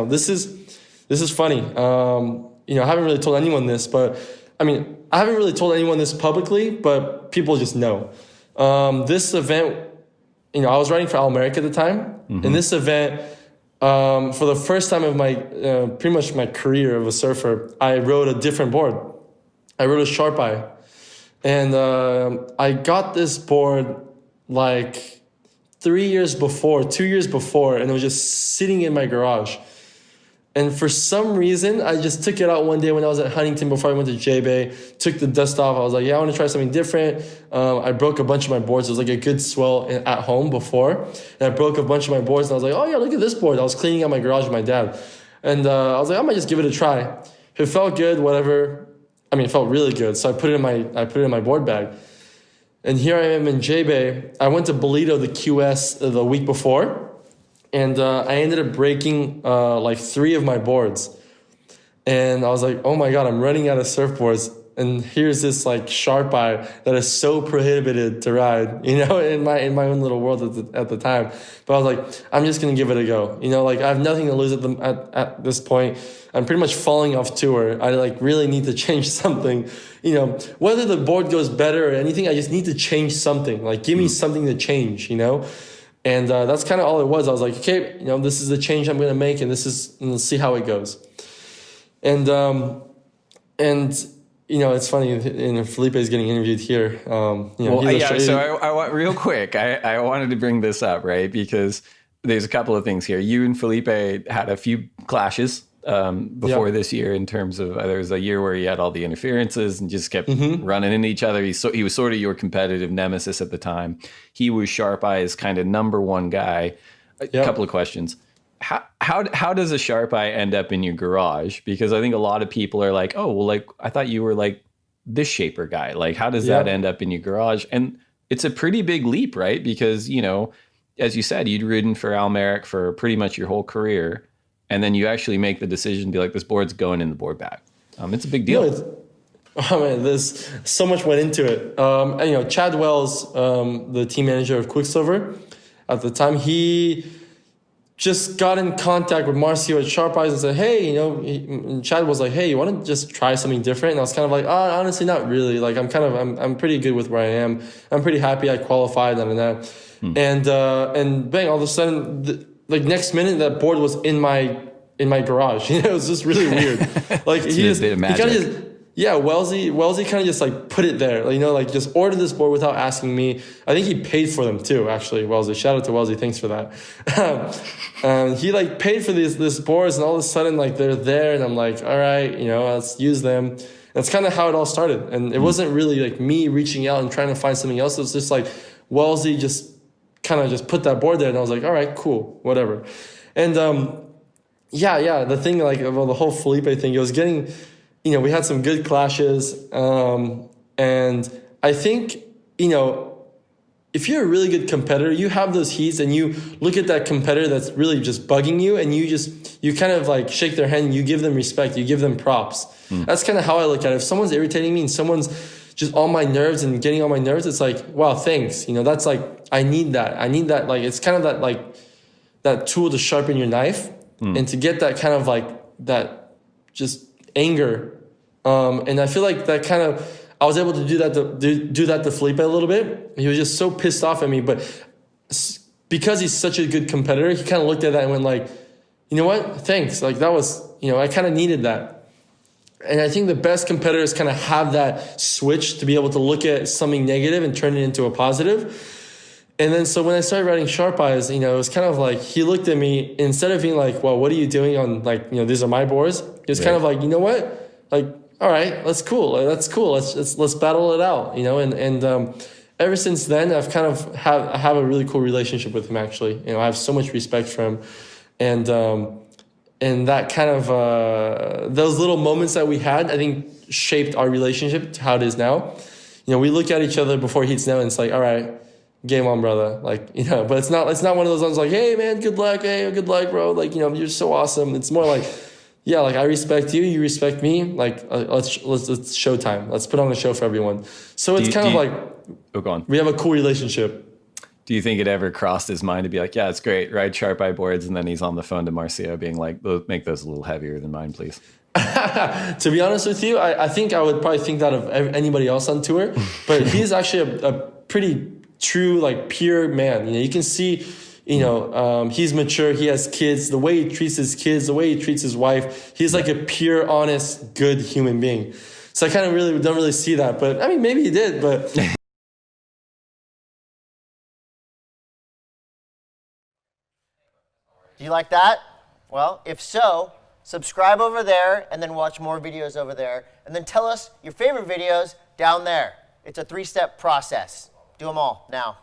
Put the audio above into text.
this is funny. I haven't really told anyone this, but I haven't really told anyone this publicly, but people just know. This event, I was riding for All America at the time. In this event, for the first time of my, pretty much my career of a surfer, I rode a different board. I rode a Sharp Eye. And I got this board like 2 years before, and it was just sitting in my garage. And for some reason, I just took it out one day when I was at Huntington before I went to J-Bay, took the dust off. I was like, I want to try something different. I broke a bunch of my boards. It was like a good swell at home before. And I broke a bunch of my boards, and I was like, oh yeah, look at this board. I was cleaning out my garage with my dad. And I was like, I might just give it a try. It felt good, whatever. It felt really good. So I put it in my board bag. And here I am in J-Bay. I went to Bolito, the QS, the week before. And I ended up breaking like 3 of my boards. And I was like, oh my God, I'm running out of surfboards. And here's this like Sharp Eye that is so prohibited to ride, in my own little world at the time. But I was like, I'm just going to give it a go. I have nothing to lose at this point. I'm pretty much falling off tour. I like really need to change something. Whether the board goes better or anything, I just need to change something. Like give me something to change, And that's kind of all it was. I was like, okay, this is the change I'm going to make, and let's see how it goes. And it's funny. Felipe is getting interviewed here. So I want real quick. I wanted to bring this up, right? Because there's a couple of things here. You and Felipe had a few clashes before this year in terms of there was a year where he had all the interferences and just kept running into each other. He was sort of your competitive nemesis at the time. He was Sharp Eye's kind of number one guy. A couple of questions. How does a Sharp Eye end up in your garage? Because I think a lot of people are like, oh, well, like I thought you were like this shaper guy. Like how does that end up in your garage? And it's a pretty big leap, right? Because, as you said, you'd ridden for Almeric for pretty much your whole career. And then you actually make the decision to be like, this board's going in the board bag. It's a big deal. There's so much went into it. Chad Wells, the team manager of Quicksilver, at the time, he just got in contact with Marcio at Sharp Eyes and said, hey, and Chad was like, hey, you want to just try something different? And I was kind of like, honestly, not really. Like, I'm pretty good with where I am. I'm pretty happy I qualified and that. And bang, all of a sudden, like next minute, that board was in my garage. It was just really weird. Like Wellesley kind of just like put it there. Like just ordered this board without asking me. I think he paid for them too, actually. Wellesley, shout out to Wellesley, thanks for that. He like paid for this boards, and all of a sudden like they're there, and I'm like, all right, let's use them. That's kind of how it all started. And it wasn't really like me reaching out and trying to find something else. It was just like Wellesley just kind of just put that board there, and I was like, all right, cool, whatever. And the thing like about the whole Felipe thing, it was getting, we had some good clashes, and I think, if you're a really good competitor, you have those heats and you look at that competitor that's really just bugging you, and you kind of like shake their hand and you give them respect, you give them props. That's kind of how I look at it. If someone's irritating me and someone's just on my nerves and getting on my nerves, it's like, wow, thanks. That's like, I need that. Like, it's kind of that, like that tool to sharpen your knife and to get that kind of like that just anger. And I feel like that kind of, I was able to do that to Felipe a little bit. He was just so pissed off at me, but because he's such a good competitor, he kind of looked at that and went like, you know what? Thanks. Like that was, I kind of needed that. And I think the best competitors kind of have that switch to be able to look at something negative and turn it into a positive. And then so when I started riding Sharp Eyes, it was kind of like he looked at me, instead of being like, well, what are you doing on like, these are my boards? He was kind of like, you know what? Like, all right, that's cool. Let's battle it out, and ever since then, I've kind of I have a really cool relationship with him, actually. I have so much respect for him. And that kind of, those little moments that we had, I think shaped our relationship to how it is now. We look at each other before heats now and it's like, all right, game on, brother. Like, but it's not one of those ones like, hey man, good luck. Hey, good luck, bro. Like, you're so awesome. It's more like, yeah, like I respect you, you respect me. Like, let's showtime. Let's put on a show for everyone. So it's kind of like, go on. We have a cool relationship. Do you think it ever crossed his mind to be like, yeah, it's great, ride Sharp Eye boards, and then he's on the phone to Marcia being like, make those a little heavier than mine, please? To be honest with you, I think I would probably think that of anybody else on tour, but he's actually a pretty true, like, pure man. You know, you can see, you know, he's mature, he has kids, the way he treats his kids, the way he treats his wife, he's like a pure, honest, good human being. So I kind of really don't really see that, but I mean, maybe he did, but. Do you like that? Well, if so, subscribe over there and then watch more videos over there. And then tell us your favorite videos down there. It's a 3-step process. Do them all now.